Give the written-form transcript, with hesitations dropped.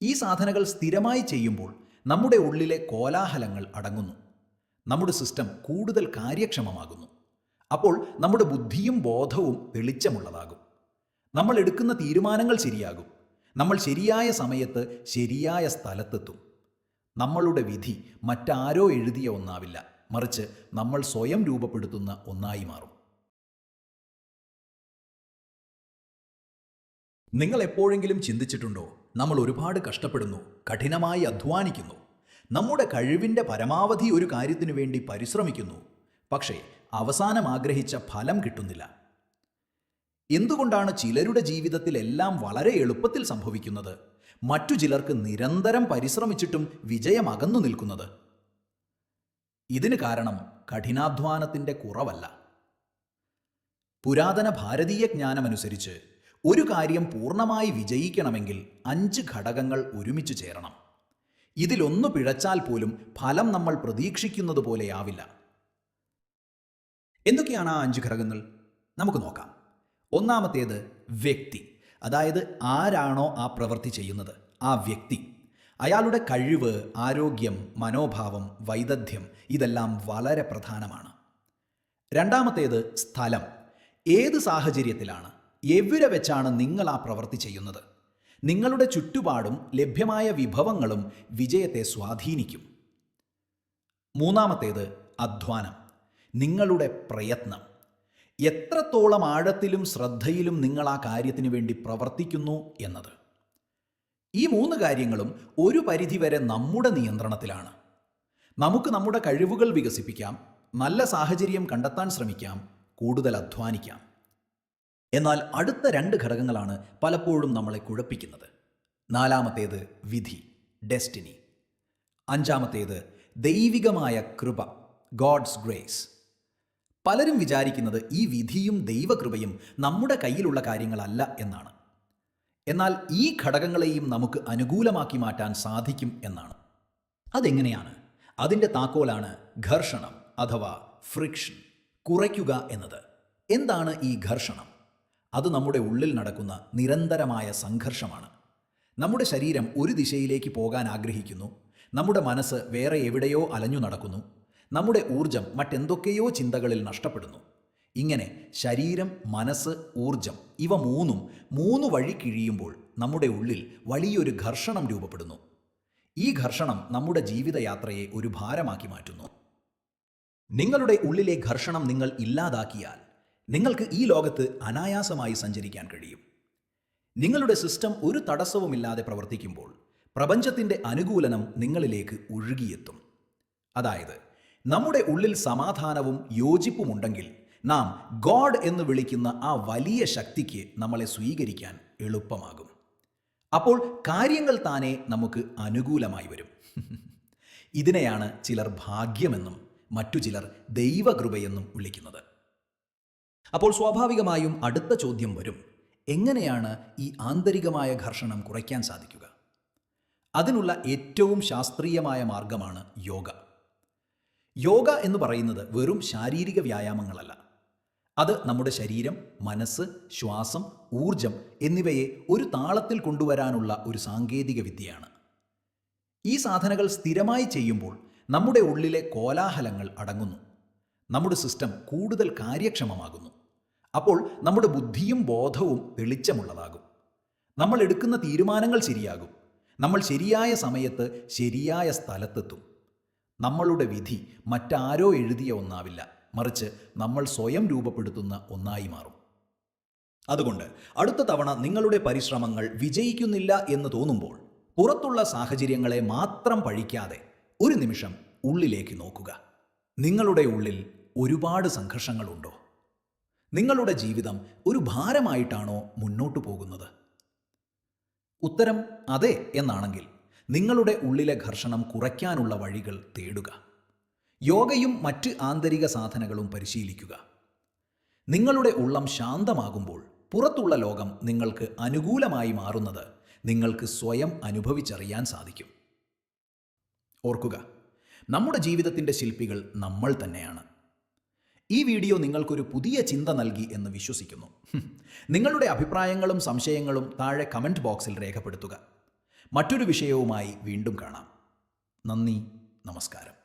ഈ സാധനകൾ സ്ഥിരമായി ചെയ്യുമ്പോൾ നമ്മുടെ ഉള്ളിലെ കോലാഹലങ്ങൾ അടങ്ങുന്നു. നമ്മുടെ സിസ്റ്റം കൂടുതൽ കാര്യക്ഷമമാകുന്നു. അപ്പോൾ നമ്മുടെ ബുദ്ധിയും ബോധവും തെളിച്ചമുള്ളതാകും. നമ്മൾ എടുക്കുന്ന തീരുമാനങ്ങൾ ശരിയാകും. നമ്മൾ ശരിയായ സമയത്ത് ശരിയായ സ്ഥലത്തെത്തും. നമ്മളുടെ വിധി മറ്റാരോ എഴുതിയ ഒന്നാവില്ല, മറിച്ച് നമ്മൾ സ്വയം രൂപപ്പെടുത്തുന്ന ഒന്നായി മാറും. നിങ്ങൾ എപ്പോഴെങ്കിലും ചിന്തിച്ചിട്ടുണ്ടോ, നമ്മൾ ഒരുപാട് കഷ്ടപ്പെടുന്നു, കഠിനമായി അധ്വാനിക്കുന്നു, നമ്മുടെ കഴിവിൻ്റെ പരമാവധി ഒരു കാര്യത്തിനു വേണ്ടി പരിശ്രമിക്കുന്നു, പക്ഷേ അവസാനം ആഗ്രഹിച്ച ഫലം കിട്ടുന്നില്ല. എന്തുകൊണ്ടാണ് ചിലരുടെ ജീവിതത്തിൽ എല്ലാം വളരെ എളുപ്പത്തിൽ സംഭവിക്കുന്നത്, മറ്റു ചിലർക്ക് നിരന്തരം പരിശ്രമിച്ചിട്ടും വിജയം അകന്നു നിൽക്കുന്നത്? ഇതിന് കാരണം കഠിനാധ്വാനത്തിൻ്റെ കുറവല്ല. പുരാതന ഭാരതീയ ജ്ഞാനമനുസരിച്ച് ഒരു കാര്യം പൂർണ്ണമായി വിജയിക്കണമെങ്കിൽ 5 ഘടകങ്ങൾ ഒരുമിച്ച് ചേരണം. ഇതിലൊന്നു പിഴച്ചാൽ പോലും ഫലം നമ്മൾ പ്രതീക്ഷിക്കുന്നത് പോലെയാവില്ല. എന്തൊക്കെയാണ് ആ 5 ഘടകങ്ങൾ? നമുക്ക് നോക്കാം. ഒന്നാമത്തേത് വ്യക്തി, അതായത് ആരാണോ ആ പ്രവൃത്തി ചെയ്യുന്നത് ആ വ്യക്തി, അയാളുടെ കഴിവ്, ആരോഗ്യം, മനോഭാവം, വൈദഗ്ധ്യം ഇതെല്ലാം വളരെ പ്രധാനമാണ്. രണ്ടാമത്തേത് സ്ഥലം, ഏത് സാഹചര്യത്തിലാണ്, എവിടെ വെച്ചാണ് നിങ്ങൾ ആ പ്രവൃത്തി ചെയ്യുന്നത്? നിങ്ങളുടെ ചുറ്റുപാടും ലഭ്യമായ വിഭവങ്ങളും വിജയത്തെ സ്വാധീനിക്കും. മൂന്നാമത്തേത് അധ്വാനം, നിങ്ങളുടെ പ്രയത്നം, എത്രത്തോളം ആഴത്തിലും ശ്രദ്ധയിലും നിങ്ങൾ ആ കാര്യത്തിനു വേണ്ടി പ്രവർത്തിക്കുന്നു എന്നത്. ഈ 3 കാര്യങ്ങളും ഒരു പരിധിവരെ നമ്മുടെ നിയന്ത്രണത്തിലാണ്. നമുക്ക് നമ്മുടെ കഴിവുകൾ വികസിപ്പിക്കാം, നല്ല സാഹചര്യം കണ്ടെത്താൻ ശ്രമിക്കാം, കൂടുതൽ അധ്വാനിക്കാം. എന്നാൽ അടുത്ത 2 ഘടകങ്ങളാണ് പലപ്പോഴും നമ്മളെ കുഴപ്പിക്കുന്നത്. നാലാമത്തേത് വിധി, ഡെസ്റ്റിനി. അഞ്ചാമത്തേത് ദൈവികമായ കൃപ, ഗോഡ്സ് ഗ്രേസ്. പലരും വിചാരിക്കുന്നത് ഈ വിധിയും ദൈവകൃപയും നമ്മുടെ കയ്യിലുള്ള കാര്യങ്ങളല്ല എന്നാണ്. എന്നാൽ ഈ ഘടകങ്ങളെയും നമുക്ക് അനുകൂലമാക്കി മാറ്റാൻ സാധിക്കും എന്നാണ്. അതെങ്ങനെയാണ്? അതിൻ്റെ താക്കോലാണ് ഘർഷണം അഥവാ ഫ്രിക്ഷൻ, കുറയ്ക്കുക എന്നത്. എന്താണ് ഈ ഘർഷണം? അത് നമ്മുടെ ഉള്ളിൽ നടക്കുന്ന നിരന്തരമായ സംഘർഷമാണ്. നമ്മുടെ ശരീരം ഒരു ദിശയിലേക്ക് പോകാൻ ആഗ്രഹിക്കുന്നു, നമ്മുടെ മനസ്സ് വേറെ എവിടെയോ അലഞ്ഞു നടക്കുന്നു, നമ്മുടെ ഊർജം മറ്റെന്തൊക്കെയോ ചിന്തകളിൽ നഷ്ടപ്പെടുന്നു. ഇങ്ങനെ ശരീരം, മനസ്സ്, ഊർജം ഇവ 3 വഴി കിഴിയുമ്പോൾ നമ്മുടെ ഉള്ളിൽ വലിയൊരു ഘർഷണം രൂപപ്പെടുന്നു. ഈ ഘർഷണം നമ്മുടെ ജീവിതയാത്രയെ ഒരു ഭാരമാക്കി മാറ്റുന്നു. നിങ്ങളുടെ ഉള്ളിലെ ഘർഷണം നിങ്ങൾ ഇല്ലാതാക്കിയാൽ നിങ്ങൾക്ക് ഈ ലോകത്ത് അനായാസമായി സഞ്ചരിക്കാൻ കഴിയും. നിങ്ങളുടെ സിസ്റ്റം ഒരു തടസ്സവുമില്ലാതെ പ്രവർത്തിക്കുമ്പോൾ പ്രപഞ്ചത്തിൻ്റെ അനുകൂലനം നിങ്ങളിലേക്ക് ഒഴുകിയെത്തും. അതായത് നമ്മുടെ ഉള്ളിൽ സമാധാനവും യോജിപ്പുമുണ്ടെങ്കിൽ നാം ഗോഡ് എന്ന് വിളിക്കുന്ന ആ വലിയ ശക്തിക്ക് നമ്മളെ സ്വീകരിക്കാൻ എളുപ്പമാകും. അപ്പോൾ കാര്യങ്ങൾ താനെ നമുക്ക് അനുകൂലമായി വരും. ഇതിനെയാണ് ചിലർ ഭാഗ്യമെന്നും മറ്റു ചിലർ ദൈവകൃപയെന്നും വിളിക്കുന്നത്. അപ്പോൾ സ്വാഭാവികമായും അടുത്ത ചോദ്യം വരും, എങ്ങനെയാണ് ഈ ആന്തരികമായ ഘർഷണം കുറയ്ക്കാൻ സാധിക്കുക? അതിനുള്ള ഏറ്റവും ശാസ്ത്രീയമായ മാർഗമാണ് യോഗ. യോഗ എന്ന് പറയുന്നത് വെറും ശാരീരിക വ്യായാമങ്ങളല്ല. അത് നമ്മുടെ ശരീരം, മനസ്സ്, ശ്വാസം, ഊർജം എന്നിവയെ ഒരു താളത്തിൽ കൊണ്ടുവരാനുള്ള ഒരു സാങ്കേതിക വിദ്യയാണ്. ഈ സാധനകൾ സ്ഥിരമായി ചെയ്യുമ്പോൾ നമ്മുടെ ഉള്ളിലെ കോലാഹലങ്ങൾ അടങ്ങുന്നു. നമ്മുടെ സിസ്റ്റം കൂടുതൽ കാര്യക്ഷമമാകുന്നു. അപ്പോൾ നമ്മുടെ ബുദ്ധിയും ബോധവും തെളിച്ചമുള്ളതാകും. നമ്മൾ എടുക്കുന്ന തീരുമാനങ്ങൾ ശരിയാകും. നമ്മൾ ശരിയായ സമയത്ത് ശരിയായ സ്ഥലത്തെത്തും. നമ്മളുടെ വിധി മറ്റാരോ എഴുതിയ ഒന്നാവില്ല, മറിച്ച് നമ്മൾ സ്വയം രൂപപ്പെടുത്തുന്ന ഒന്നായി മാറും. അതുകൊണ്ട് അടുത്ത തവണ നിങ്ങളുടെ പരിശ്രമങ്ങൾ വിജയിക്കുന്നില്ല എന്ന് തോന്നുമ്പോൾ പുറത്തുള്ള സാഹചര്യങ്ങളെ മാത്രം പഴിക്കാതെ ഒരു നിമിഷം ഉള്ളിലേക്ക് നോക്കുക. നിങ്ങളുടെ ഉള്ളിൽ ഒരുപാട് സംഘർഷങ്ങളുണ്ടോ? നിങ്ങളുടെ ജീവിതം ഒരു ഭാരമായിട്ടാണോ മുന്നോട്ടു പോകുന്നത്? ഉത്തരം അതെ എന്നാണെങ്കിൽ നിങ്ങളുടെ ഉള്ളിലെ ഘർഷണം കുറയ്ക്കാനുള്ള വഴികൾ തേടുക. യോഗയും മറ്റ് ആന്തരിക സാധനങ്ങളും പരിശീലിക്കുക. നിങ്ങളുടെ ഉള്ളം ശാന്തമാകുമ്പോൾ പുറത്തുള്ള ലോകം നിങ്ങൾക്ക് അനുകൂലമായി മാറുന്നത് നിങ്ങൾക്ക് സ്വയം അനുഭവിച്ചറിയാൻ സാധിക്കും. ഓർക്കുക, നമ്മുടെ ജീവിതത്തിൻ്റെ ശില്പികൾ നമ്മൾ തന്നെയാണ്. ഈ വീഡിയോ നിങ്ങൾക്കൊരു പുതിയ ചിന്ത നൽകി എന്ന് വിശ്വസിക്കുന്നു. നിങ്ങളുടെ അഭിപ്രായങ്ങളും സംശയങ്ങളും താഴെ കമൻറ്റ് ബോക്സിൽ രേഖപ്പെടുത്തുക. മറ്റൊരു വിഷയവുമായി വീണ്ടും കാണാം. നന്ദി, നമസ്കാരം.